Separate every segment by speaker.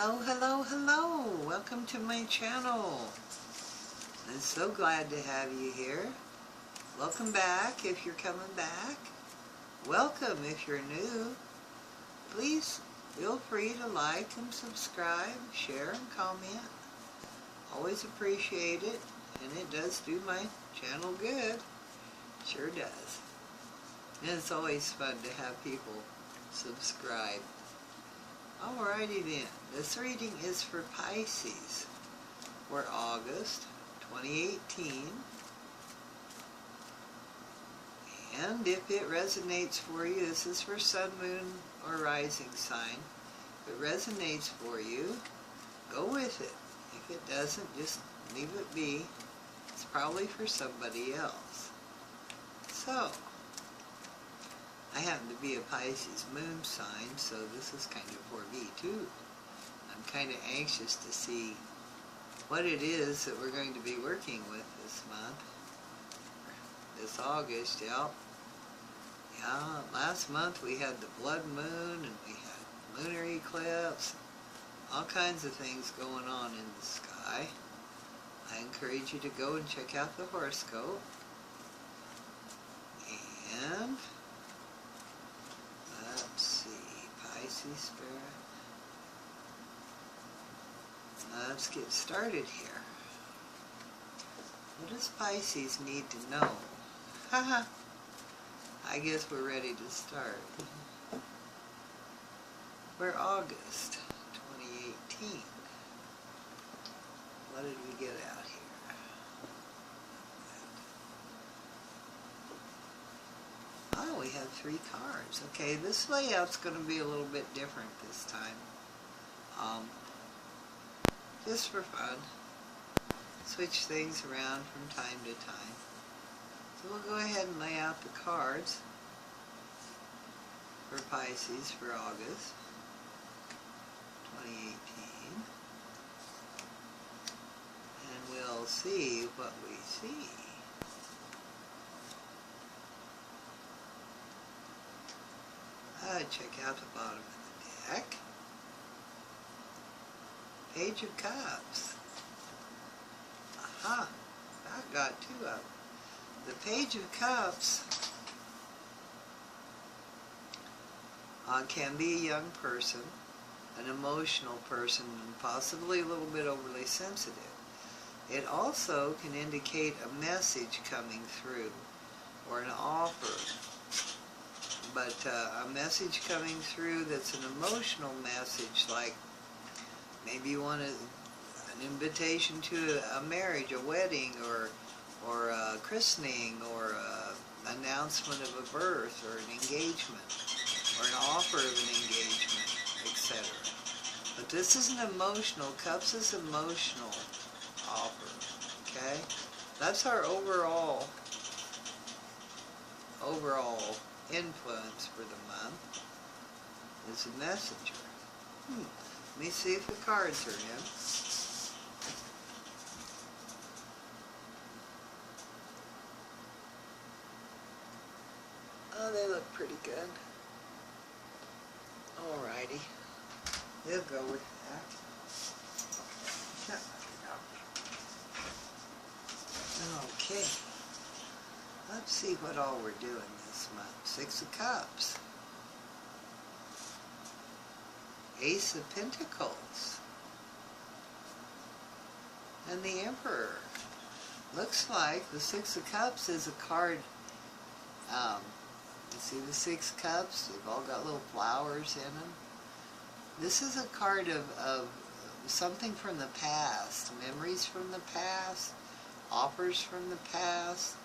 Speaker 1: Hello, hello, hello. Welcome to my channel. I'm so glad to have you here. Welcome back if you're coming back. Welcome if you're new. Please feel free to like and subscribe, share and comment. Always appreciate it, and it does do my channel good. Sure does. And it's always fun to have people subscribe. Alrighty then, this reading is for Pisces for August 2018. And if it resonates for you, this is for Sun, Moon, or Rising sign. If it resonates for you, go with it. If it doesn't, just leave it be. It's probably for somebody else. So, I happen to be a Pisces moon sign, so this is kind of for me too. I'm kind of anxious to see what it is that we're going to be working with this month. This August, yep. Yeah, last month we had the blood moon and we had lunar eclipse. All kinds of things going on in the sky. I encourage you to go and check out the horoscope. And let's see, Pisces Spirit. Let's get started here. What does Pisces need to know? Haha. I guess we're ready to start. We're August 2018. What did we get out here? Oh, we have 3 cards. Okay, this layout's going to be a little bit different this time. Just for fun. Switch things around from time to time. So we'll go ahead and lay out the cards for Pisces for August 2018. And we'll see what we see. Check out the bottom of the deck. Page of Cups. Aha! I got 2 of them. The Page of Cups can be a young person, an emotional person, and possibly a little bit overly sensitive. It also can indicate a message coming through or an offer. But a message coming through that's an emotional message, like maybe you want an invitation to a marriage, a wedding, or a christening, or an announcement of a birth, or an engagement, or an offer of an engagement, etc. But this is an emotional, Cups is emotional offer, okay? That's our overall influence for the month is a messenger. Let me see if the cards are in. Oh, they look pretty good. Alrighty. They'll go with that. Okay. Let's see what all we're doing this month. 6 of Cups. Ace of Pentacles. And the Emperor. Looks like the 6 of Cups is a card. You see the 6 cups? They've all got little flowers in them. This is a card of something from the past. Memories from the past. Offers from the past.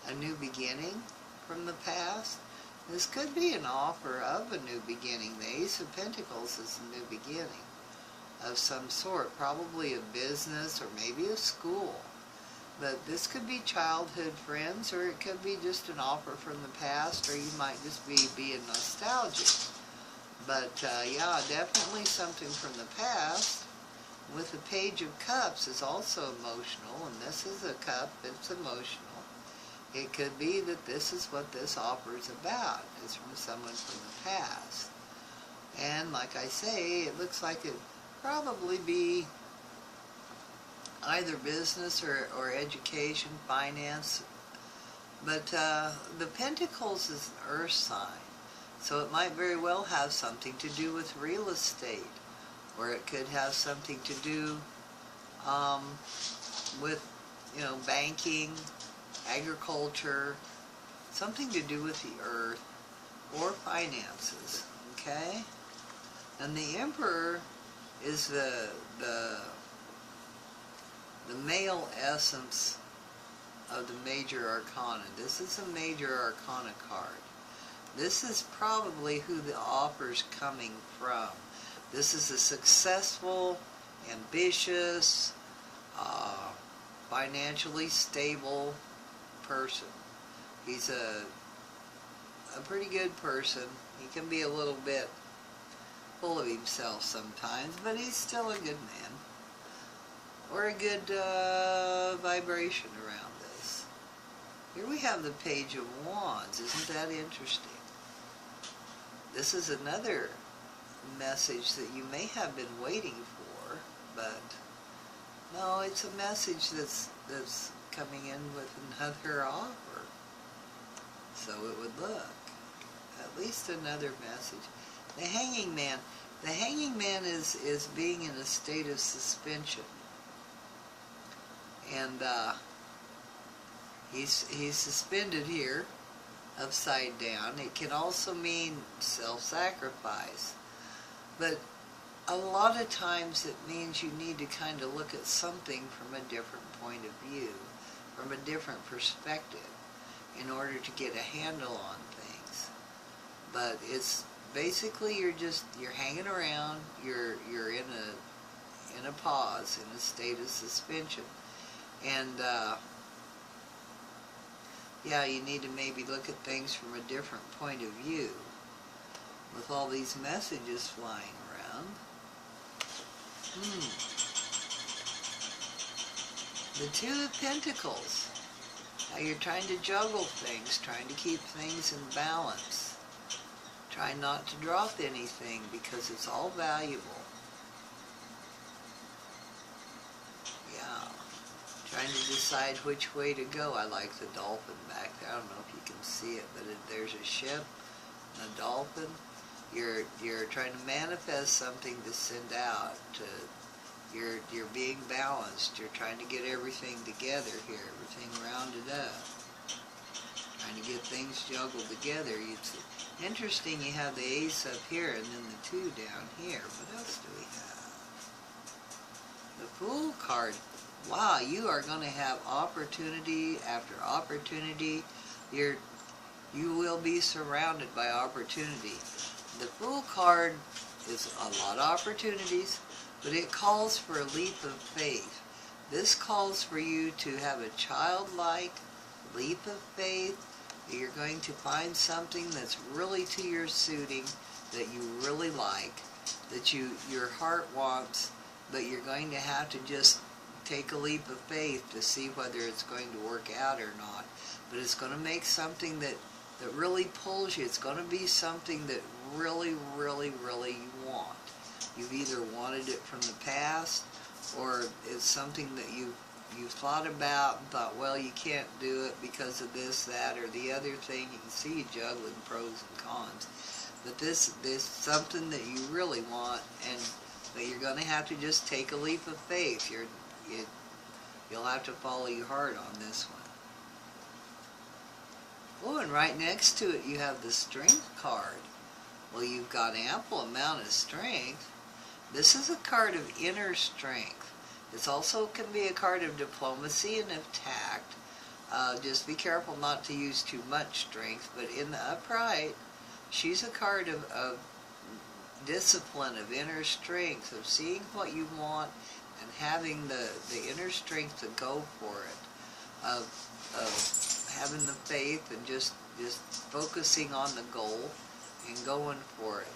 Speaker 1: A new beginning from the past. This could be an offer of a new beginning. The Ace of Pentacles is a new beginning of some sort, probably a business or maybe a school. But this could be childhood friends, or it could be just an offer from the past, or you might just be being nostalgic. But yeah, definitely something from the past. With the Page of Cups is also emotional, and this is a cup that's emotional. It could be that this is what this offer is about. It's from someone from the past. And like I say, it looks like probably be either business or education, finance. But the Pentacles is an earth sign, so it might very well have something to do with real estate, or it could have something to do with, you know, banking, agriculture, something to do with the earth, or finances, okay? And the Emperor is the male essence of the major arcana. This is a major arcana card. This is probably who the offer's coming from. This is a successful, ambitious, financially stable person. He's a pretty good person. He can be a little bit full of himself sometimes, but he's still a good man. Or a good vibration around this. Here we have the Page of Wands. Isn't that interesting? This is another message that you may have been waiting for, but no, it's a message that's coming in with another offer. So it would look. At least another message. The Hanging Man. The Hanging Man is being in a state of suspension. And he's suspended here, upside down. It can also mean self-sacrifice. But a lot of times it means you need to kind of look at something from a different point of view, from a different perspective, in order to get a handle on things. But it's basically you're hanging around, you're in a pause, in a state of suspension. And yeah, you need to maybe look at things from a different point of view with all these messages flying around. The Two of Pentacles. Now you're trying to juggle things, trying to keep things in balance. Try not to drop anything because it's all valuable. Yeah. Trying to decide which way to go. I like the dolphin back there. I don't know if you can see it, but there's a ship and a dolphin. You're trying to manifest something to send out. You're being balanced. You're trying to get everything together here, everything rounded up. Trying to get things juggled together. It's interesting you have the Ace up here and then the 2 down here. What else do we have? The Fool card. Wow, you are going to have opportunity after opportunity. You will be surrounded by opportunity. The Fool card is a lot of opportunities, but it calls for a leap of faith. This calls for you to have a childlike leap of faith. You're going to find something that's really to your suiting, that you really like, that your heart wants, but you're going to have to just take a leap of faith to see whether it's going to work out or not. But it's going to make something that really pulls you. It's going to be something that really, really, really you want. You've either wanted it from the past, or it's something that you've thought about and thought, well, you can't do it because of this, that, or the other thing. You can see you juggling pros and cons. But this something that you really want, but you're going to have to just take a leap of faith. You'll have to follow your heart on this one. Oh, and right next to it you have the Strength card. Well, you've got ample amount of strength. This is a card of inner strength. This also can be a card of diplomacy and of tact. Just be careful not to use too much strength. But in the upright, she's a card of discipline, of inner strength, of seeing what you want and having the inner strength to go for it, of having the faith and just focusing on the goal and going for it.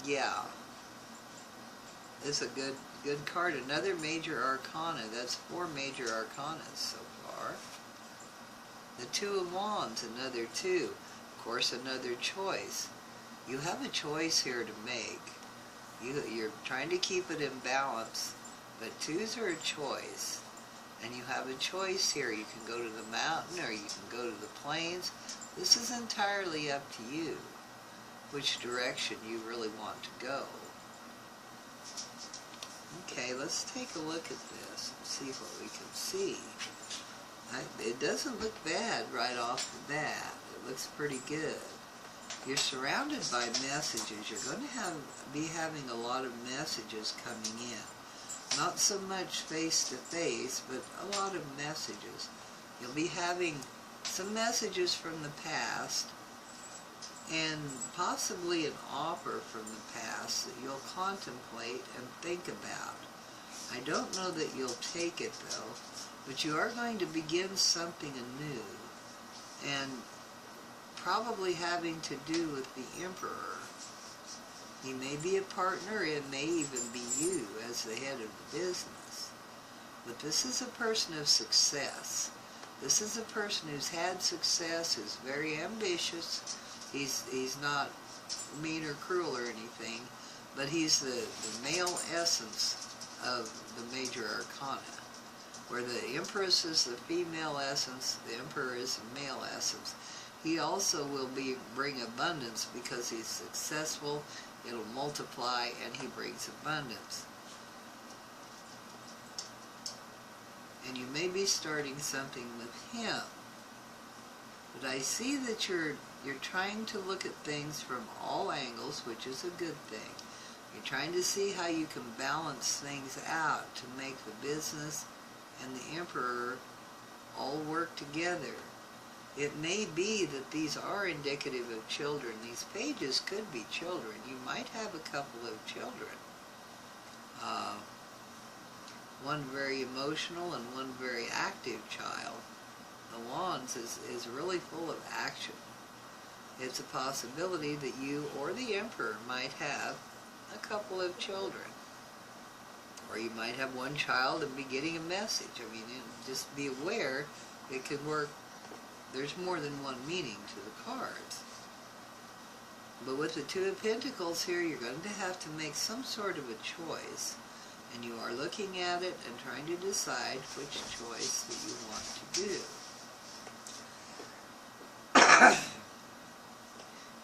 Speaker 1: Yeah, it's a good card. Another major arcana. That's 4 major arcanas so far. The 2 of Wands, another 2. Of course, another choice. You have a choice here to make. You're trying to keep it in balance, but twos are a choice. And you have a choice here. You can go to the mountain or you can go to the plains. This is entirely up to you, which direction you really want to go. Okay, let's take a look at this and see what we can see. It doesn't look bad right off the bat. It looks pretty good. You're surrounded by messages. You're going to be having a lot of messages coming in. Not so much face-to-face, but a lot of messages. You'll be having some messages from the past and possibly an offer from the past that you'll contemplate and think about. I don't know that you'll take it though, but you are going to begin something anew, and probably having to do with the Emperor. He may be a partner, it may even be you as the head of the business. But this is a person of success. This is a person who's had success, who's very ambitious. He's not mean or cruel or anything, but he's the male essence of the major arcana. Where the Empress is the female essence, the Emperor is the male essence. He also will bring abundance because he's successful, it'll multiply, and he brings abundance. And you may be starting something with him. But I see that you're trying to look at things from all angles, which is a good thing. You're trying to see how you can balance things out to make the business and the Emperor all work together. It may be that these are indicative of children. These pages could be children. You might have a couple of children. One very emotional and one very active child. The Wands is really full of action. It's a possibility that you or the Emperor might have a couple of children. Or you might have one child and be getting a message. I mean, just be aware it could work. There's more than one meaning to the cards. But with the Two of Pentacles here, you're going to have to make some sort of a choice. And you are looking at it and trying to decide which choice that you want to do.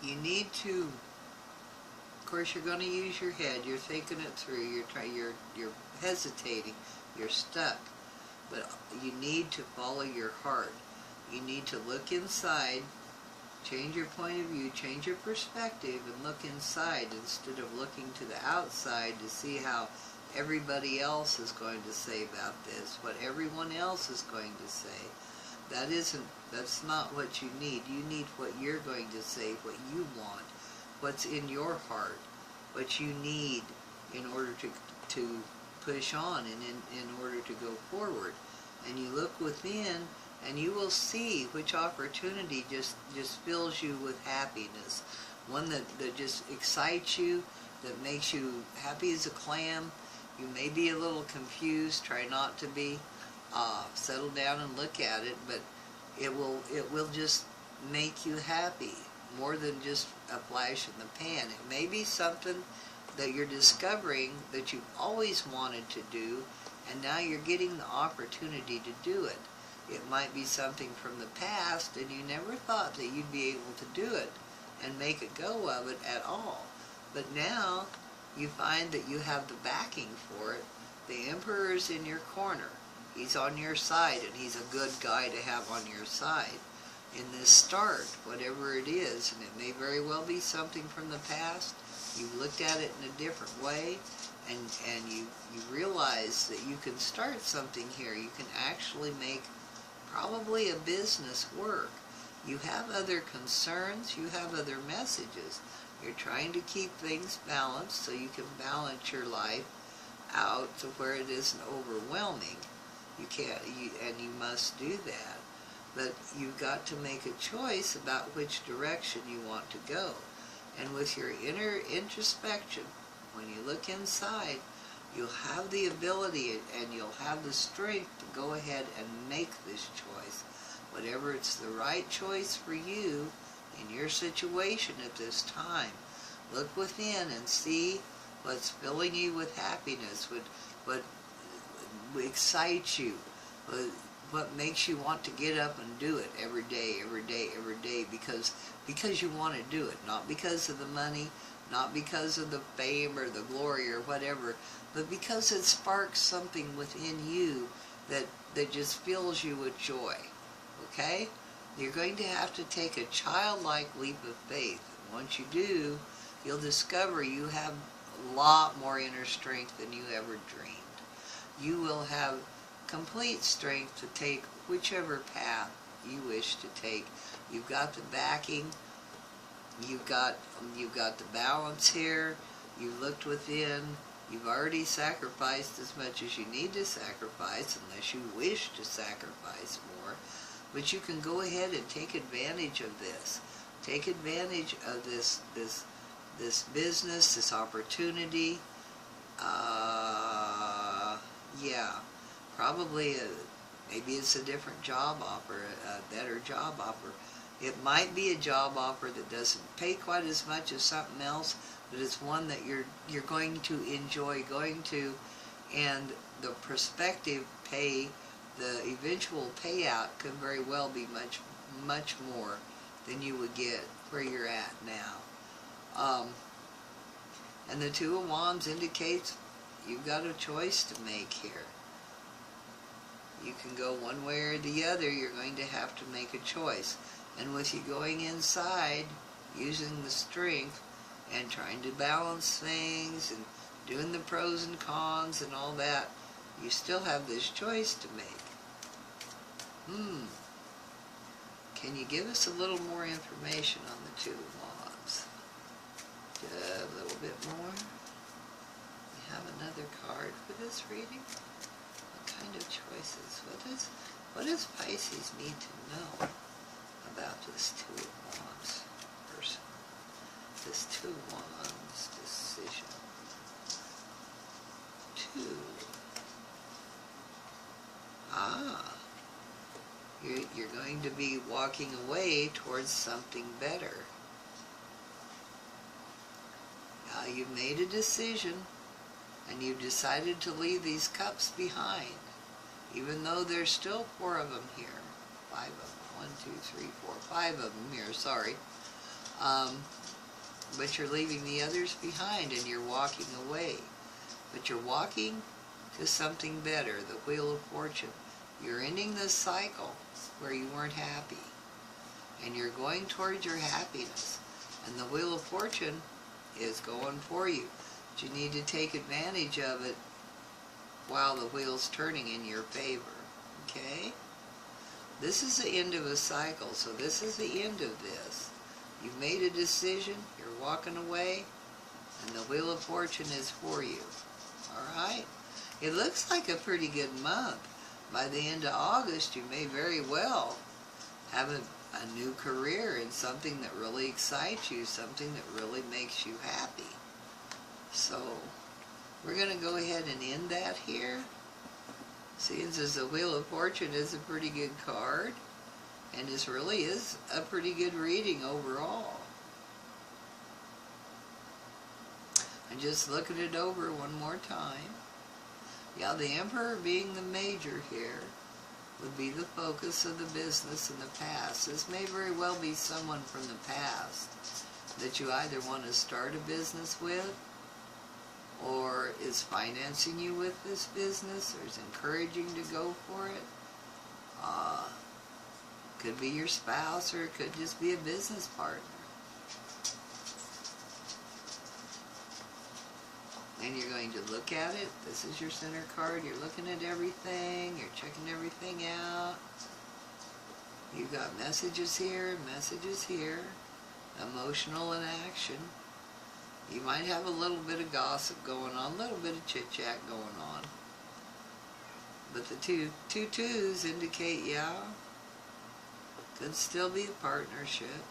Speaker 1: You need to, of course, you're going to use your head. You're thinking it through. You're hesitating. You're stuck. But you need to follow your heart. You need to look inside, change your point of view, change your perspective, and look inside instead of looking to the outside to see how everybody else is going to say about this, what everyone else is going to say. That's not what you need. You need what you're going to say, what you want, what's in your heart, what you need in order to push on and in order to go forward. And you look within and you will see which opportunity just fills you with happiness. One that just excites you, that makes you happy as a clam. You may be a little confused, try not to be. Settle down and look at it, but it will just make you happy, more than just a flash in the pan. It may be something that you're discovering that you've always wanted to do, and now you're getting the opportunity to do it. It might be something from the past, and you never thought that you'd be able to do it and make a go of it at all. But now you find that you have the backing for it. The Emperor's in your corner. He's on your side, and he's a good guy to have on your side in this start, whatever it is. And it may very well be something from the past. You've looked at it in a different way, and you realize that you can start something here. You can actually make probably a business work. You have other concerns, you have other messages. You're trying to keep things balanced so you can balance your life out to where it isn't overwhelming. You can't, and you must do that. But you've got to make a choice about which direction you want to go. And with your inner introspection, when you look inside, you'll have the ability and you'll have the strength to go ahead and make this choice. Whatever it's the right choice for you in your situation at this time. Look within and see what's filling you with happiness, what excites you, what makes you want to get up and do it every day, every day, every day, because you want to do it, not because of the money, not because of the fame or the glory or whatever, but because it sparks something within you that just fills you with joy. Okay? You're going to have to take a childlike leap of faith. Once you do, you'll discover you have a lot more inner strength than you ever dreamed. You will have complete strength to take whichever path you wish to take. You've got the backing, you've got the balance here, you've looked within, you've already sacrificed as much as you need to sacrifice, unless you wish to sacrifice more. But you can go ahead and take advantage of this. Take advantage of this business, this opportunity. Yeah, probably maybe it's a different job offer, a better job offer. It might be a job offer that doesn't pay quite as much as something else, but it's one that you're going to enjoy going to, and the prospective pay, the eventual payout could very well be much more than you would get where you're at now. And the Two of Wands indicates you've got a choice to make here. You can go one way or the other. You're going to have to make a choice. And with you going inside, using the strength, and trying to balance things, and doing the pros and cons and all that, you still have this choice to make. Can you give us a little more information on the Two of Wands? A little bit more. We have another card for this reading. What kind of choices? What does Pisces need to know about this Two of Wands person? This Two of Wands decision. You're going to be walking away towards something better. Now you've made a decision, and you've decided to leave these cups behind, even though there's still 4 of them here. 5 of them. 1, 2, 3, 4, 5 of them here, sorry. But you're leaving the others behind, and you're walking away. But you're walking to something better, the Wheel of Fortune. You're ending this cycle where you weren't happy, and you're going towards your happiness. And the Wheel of Fortune is going for you. But you need to take advantage of it while the wheel's turning in your favor. Okay? This is the end of a cycle, so this is the end of this. You've made a decision, you're walking away, and the Wheel of Fortune is for you. Alright? It looks like a pretty good month. By the end of August, you may very well have a new career in something that really excites you, something that really makes you happy. So, we're going to go ahead and end that here. Seeing as the Wheel of Fortune is a pretty good card, and this really is a pretty good reading overall. And just looking it over one more time. Yeah, the Emperor being the major here would be the focus of the business in the past. This may very well be someone from the past that you either want to start a business with, or is financing you with this business, or is encouraging to go for it. Could be your spouse, or it could just be a business partner. And you're going to look at it. This is your center card. You're looking at everything. You're checking everything out. You've got messages here, messages here. Emotional in action. You might have a little bit of gossip going on, a little bit of chit-chat going on. But the two twos indicate, yeah, could still be a partnership.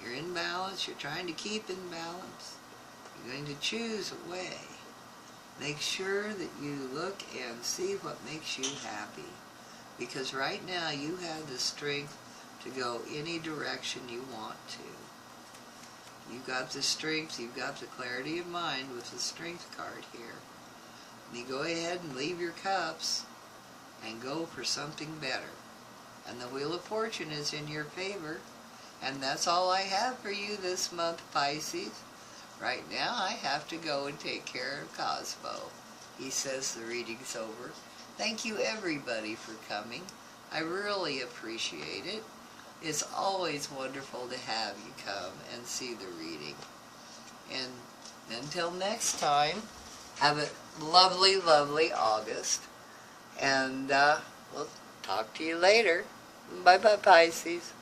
Speaker 1: You're in balance. You're trying to keep in balance. You're going to choose a way. Make sure that you look and see what makes you happy. Because right now you have the strength to go any direction you want to. You got the strength, you've got the clarity of mind with the strength card here. And you go ahead and leave your cups and go for something better. And the Wheel of Fortune is in your favor. And that's all I have for you this month, Pisces. Right now I have to go and take care of Cosmo. He says the reading's over. Thank you everybody for coming. I really appreciate it. It's always wonderful to have you come and see the reading. And until next time, have a lovely, lovely August. And we'll talk to you later. Bye-bye, Pisces.